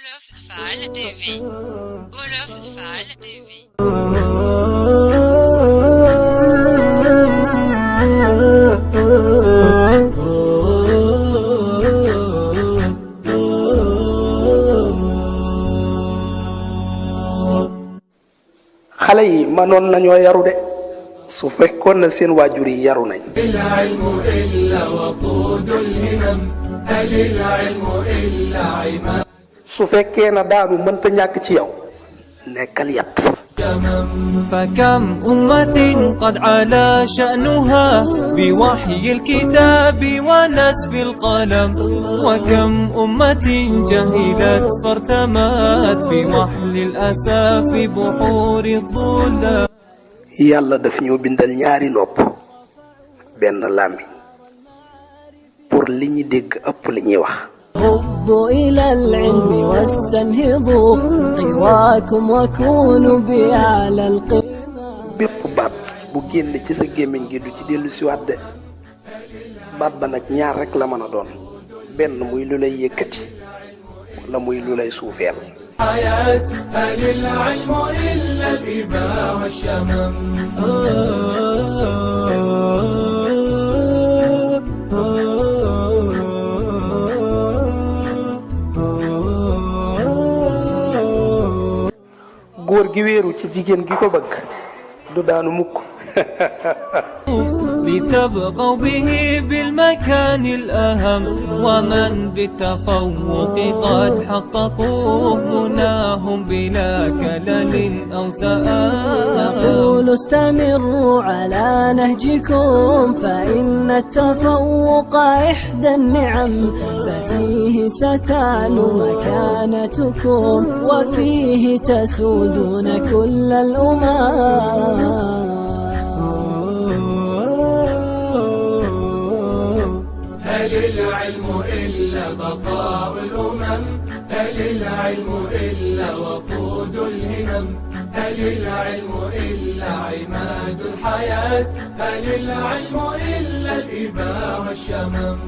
Wolof Fall TV. Wolof Fall TV. xale yi manoon nañoo yaru de su fekkoon na seen waajur yi yaru nañ. su fekkee na daanu mënta ñàkk ci yow nekkal yat. فكم أمة قد علا شأنها بوحي الكتاب ونسف القلم وكم أمة جهلت فارتمت بوحل الأسى في بحور الظلام. yàlla daf ñoo bindal ñaari nopp benn làmmiñ pour li ñi dégg ëpp li ñuy wax. هبوا إلى العلم واستنهضوا قواكم وكونوا بأعلى القمم. bépp baat bu génn ci sa gémmiñ gi du ci dellu siwaat de baat ba nag ñaar rek la mën a doon benn muy lu lay yëkkati wala muy lu lay suufeel. góor gi wéeru ci jigéen gi ko bëgg du daanu mukk. لتبقوا به بالمكان الأهم ومن بالتفوق قد حققوا مناهم بلا كلل أو سآم. نقول استمروا على نهجكم فإن التفوق إحدى النعم ففيه ستعلو مكانتكم وفيه تسودون كل الأمم. هل العلم إلا بقاء الأمم هل العلم إلا وقود الهمم هل العلم إلا عماد الحياة هل العلم إلا الإباء والشمم.